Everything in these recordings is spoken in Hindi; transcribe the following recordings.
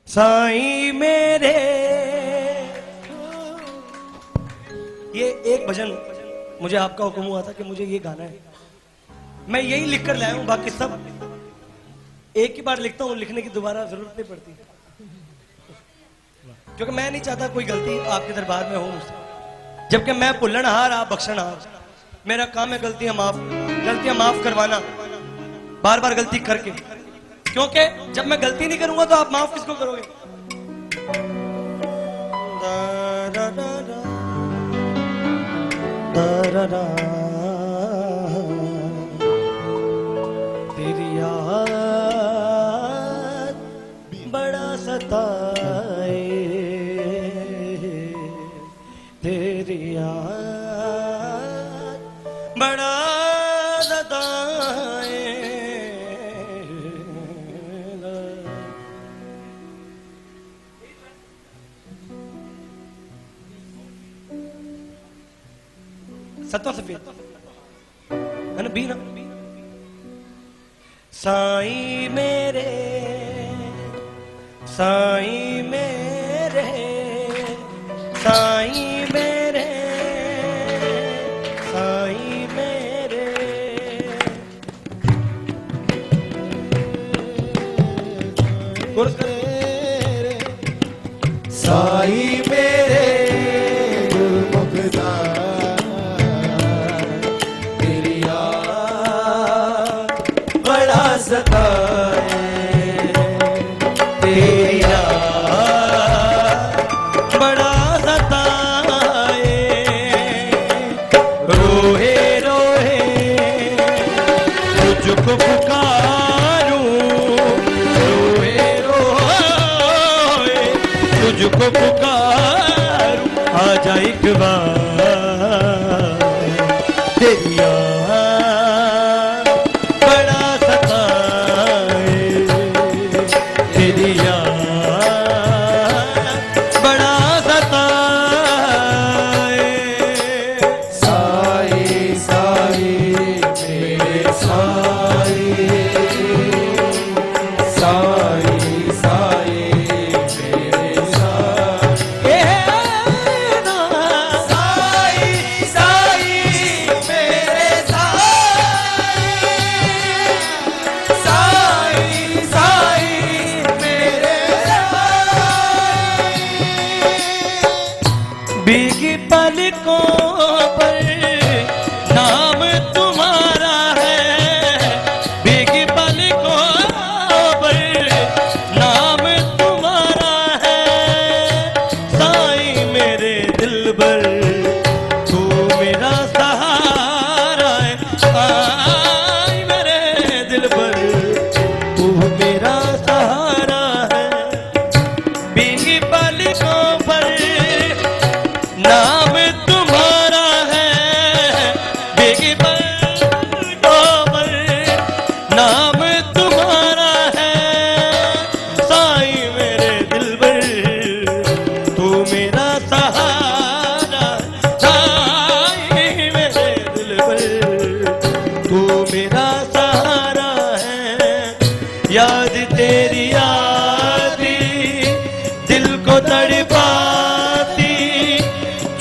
साईं मेरे। ये एक भजन मुझे आपका हुक्म हुआ था कि मुझे ये गाना है, मैं यही लिख कर लाया हूं। बाकी सब एक ही बार लिखता हूं, लिखने की दोबारा जरूरत नहीं पड़ती, क्योंकि मैं नहीं चाहता कोई गलती आपके दरबार में हो मुझसे। जबकि मैं भुल्लनहार, आप बख्शनहार। मेरा काम है गलतियां माफ करवाना, बार बार गलती करके। क्योंकि जब मैं गलती नहीं करूंगा तो आप माफ किसको करोगे? तेरी याद बड़ा सताए, तेरी याद बड़ा सताए। सत्ता सफेद है ना, बी ना। साईं मेरे, साईं मेरे, साईं मेरे, साईं मेरे। साईं मेरे गुरमुखदा, तेरी याद बड़ा सताए, तेरी याद बड़ा सताए। रोहे रोहे तुझको पुकारूं, रोहे रोहे तुझको पुकारूं, आजा एक बार। तेरी याद बड़ा सताए, तेरी याद बड़ा सताए। साईं साईं मेरे साईं, साईं साईं मेरे साईं, साईं साईं मेरे साईं, साईं साईं मेरे साईं। भीगी पलकों पर नाम तुम्हारा है, भीगी पलकों पर नाम तुम्हारा है। साईं मेरे दिलबर तू मेरा सहारा है, साईं मेरे दिलबर तू मेरा सहारा है। भीगी पलकों पर नाम तुम्हारा है, भीगी पलकों पर नाम तुम्हारा है। साईं मेरे दिलबर तू मेरा सहारा, साईं मेरे दिलबर तू मेरा सहारा है। याद तेरी आती दिल को तड़पाती,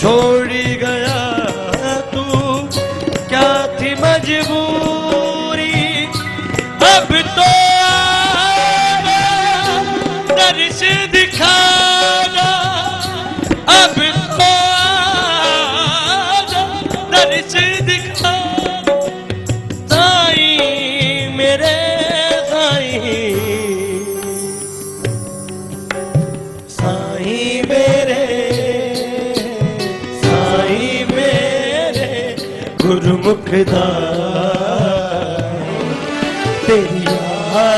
छोड़ गया तू क्या थी मजबूरी। अब तो आना दर्श दिखाना, अब तो आना दर्श दिखाना। साईं मेरे साईं, साईं मेरे, साईं मेरे गुरमुखदा, तेरी याद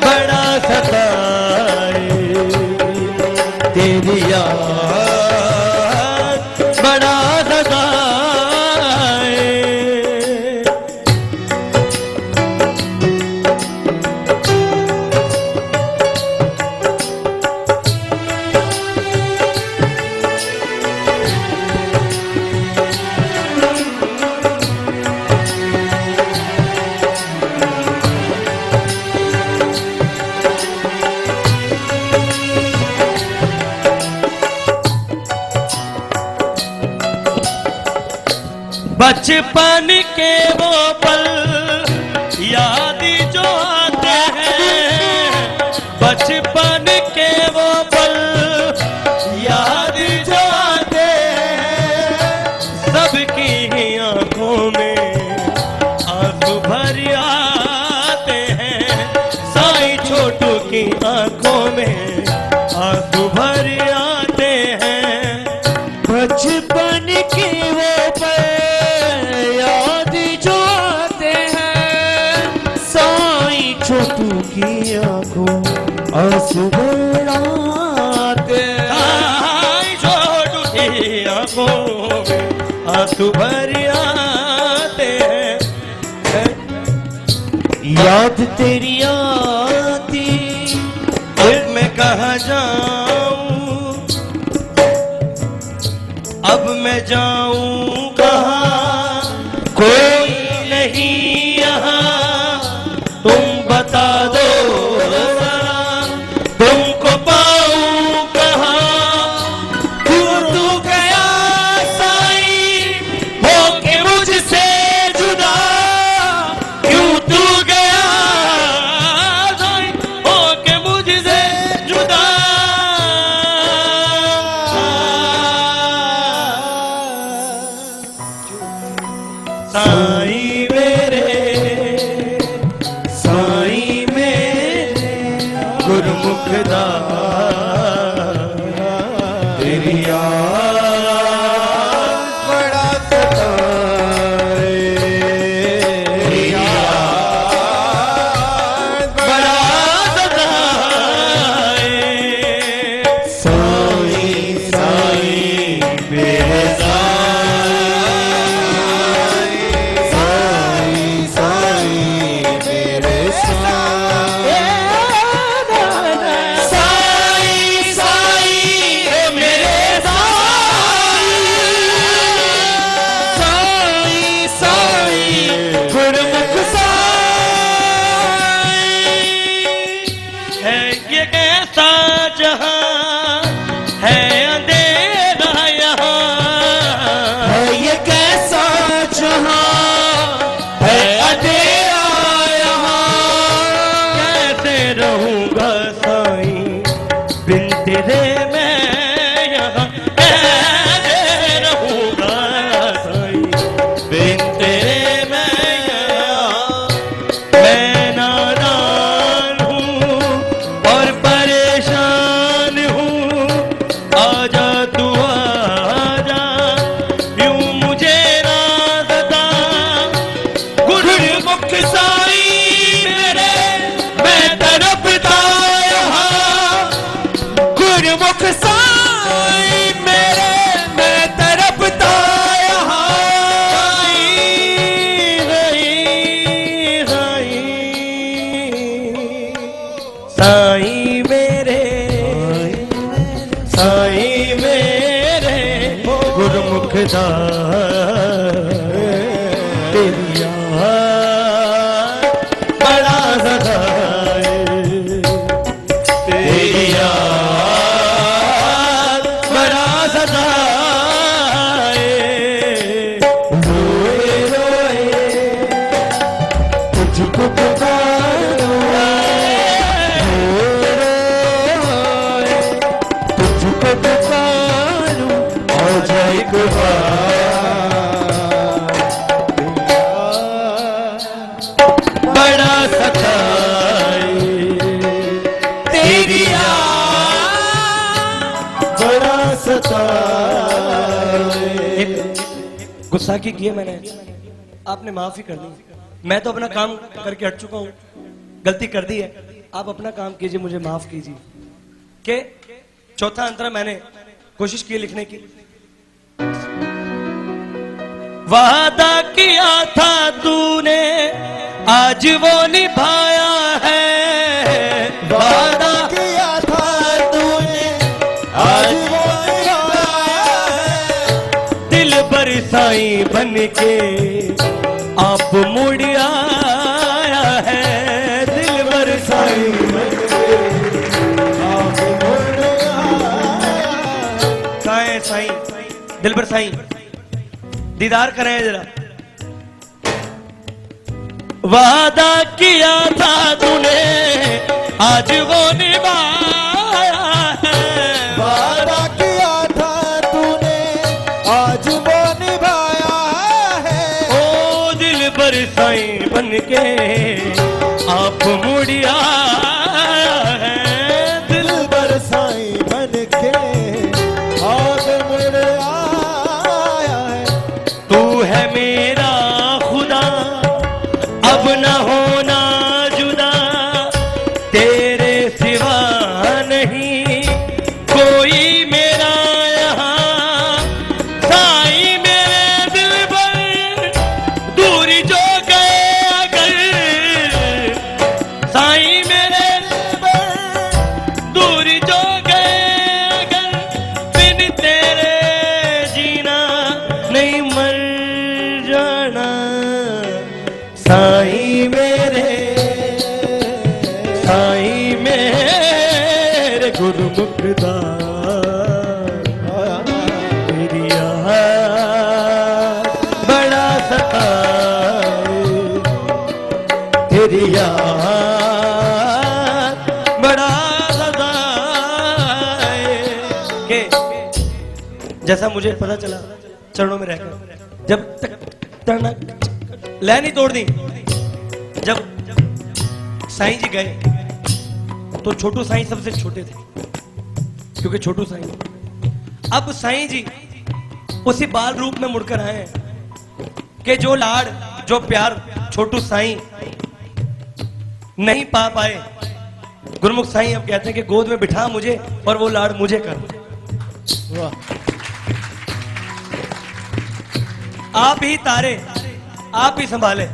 बड़ा सताए, तेरी याद बड़ा सताए। बचपन के वो पल याद जो आते हैं, बचपन के वो पल याद जो आते हैं, सबकी ही आंखों में आंसू भर आते हैं, साईं छोटू की आंखों में आंसू भर आते हैं। बचपन के वो पल याद जो आते हैं, साईं छोटू की आंखों आंसू भर आते हैं, साईं छोटू की आंखों में आंसू भर आते हैं। याद तेरी आती अब मैं कहाँ जाऊं, अब मैं जाऊं कहाँ, कोई नहीं यहाँ, तुम बता दो जरा, तुमको पाऊं कहाँ। क्यों तू गया साईं होके मुझसे जुदा, क्यों तू गया साईं होके मुझसे जुदा। साईं मेरे, साईं मेरे गुरमुख दास, तेरी याद बड़ा सताए, तेरी याद बड़ा सताए। साईं साईं मेरे साईं साईं मेरे साईं साईं ओ मेरे साईं, साईं साईं गुरमुख साईं। है ये कैसा जहां है अंधेरा यहाँ, है ये कैसा जहां है अंधेरा यहाँ, कैसे रहूंगा साईं बिन तेरे मैं यहाँ, कैसे रहूंगा साईं बिन तेरे मैं यहाँ। मैं नादान हूँ और परेशान हूँ, आजा तू आजा, यूं मुझे ना सता। गुरमुख साईं मेरे मैं तड़पता यहाँ, गुरमुख साईं मेरे मैं तड़पता यहाँ, साईं मेरे, साईं मेरे गुरमुख दास, तेरी याद बड़ा सताए, तेरी याद बड़ा सताए। रोए रोए तुझको पुकारो, तुझको पुकारो आ जाए बड़ा सताए, तेरी याद बड़ा सताए। गुस्सा की है मैंने, आपने माफी कर दी। मैं तो अपना काम करके हट चुका हूँ, गलती कर दी है, आप अपना काम कीजिए, मुझे माफ कीजिए। के चौथा अंतरा मैंने कोशिश की लिखने की। वादा किया था तूने आज वो निभाया है, वादा किया था तूने आज वो निभाया है, दिल बरसाई बन के आप मुड़ आया है, दिल बरसाई बन के आप मुड़ आया। साईं साईं दिल बरसाई दीदार करें जरा। वादा किया था तूने आज वो निभाया है, वादा किया था तूने आज वो निभाया है। ओ दिल पर साईं बन के आप मुड़िया है, दिल पर साईं बन के आप मुड़ आया है। तू है मेरा खुदा अब न होना जुदा, तेरे सिवा नहीं कोई मेरा यहाँ। साईं मेरे दिल पर दूरी जो गए अगर, साईं मेरे दिल पर दूरी जो गए अगर, बिन तेरे जीना नहीं मर जाना। साईं मेरे गुरुमुखदार, तेरी याद बड़ा सताए, तेरी याद बड़ा सताए। के जैसा मुझे पता चला चरणों में रहकर, जब तक लय नहीं तोड़ दी, जब साईं जी गए तो छोटू साईं सबसे छोटे थे, क्योंकि छोटू साईं। अब साईं जी उसी बाल रूप में मुड़कर आए हैं कि जो लाड़ जो प्यार छोटू साईं नहीं पा पाए, गुरुमुख साईं अब कहते हैं कि गोद में बिठा मुझे और वो लाड़ मुझे कर। वाह, आप ही तारे आप ही संभाले,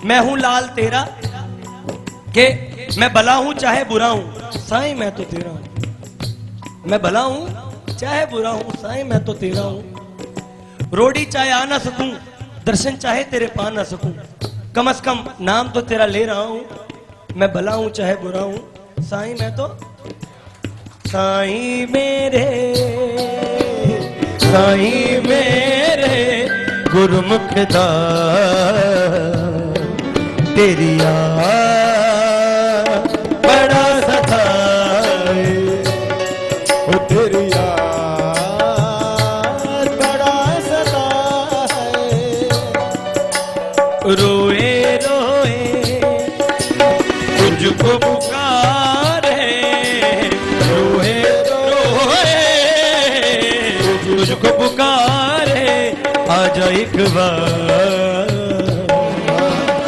मैं हूं लाल तेरा, के मैं भला हूं चाहे बुरा हूं साईं मैं तो तेरा हूं। मैं भला हूं चाहे बुरा हूं साईं मैं तो तेरा हूं। रोड़ी चाहे आ ना सकूं, दर्शन चाहे तेरे पा ना सकूं, कम से कम नाम तो तेरा ले रहा हूं। मैं भला हूं चाहे बुरा हूं साईं मैं तो, साईं मेरे गुरुमुखदार, तेरी याद बड़ा सताए, ओ तेरी याद बड़ा सताए। रोए रोए तुझको पुकारे, रोए रोए तुझको पुकारे, आजा एक बार,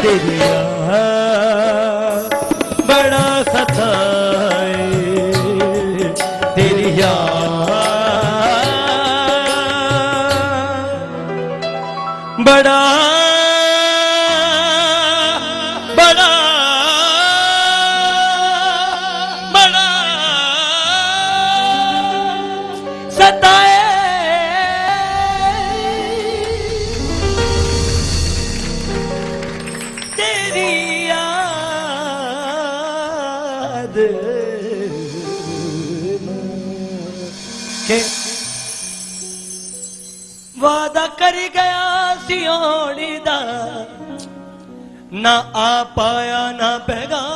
तेरी याद बड़ा सताए, तेरी याद बड़ा बड़ा बड़ा सताए। तेरी याद के वादा कर गया सियोड़ी दा, ना आ पाया ना पैगाम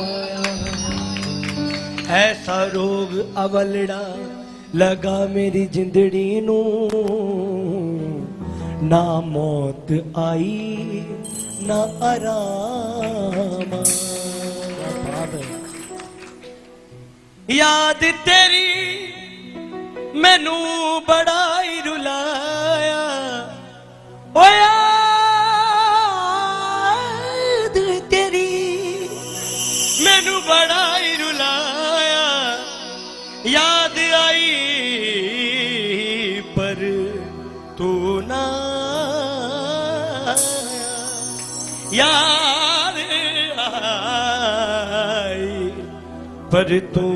आया। ऐसा रोग अवलड़ा लगा मेरी जिंदड़ी नू, ना मौत आई ना आराम। याद तेरी मैनू बड़ा ही रुलाया, ओ याद तेरी मैनू बड़ा ही रुलाया। याद आई पर तू ना आया, याद आई पर तू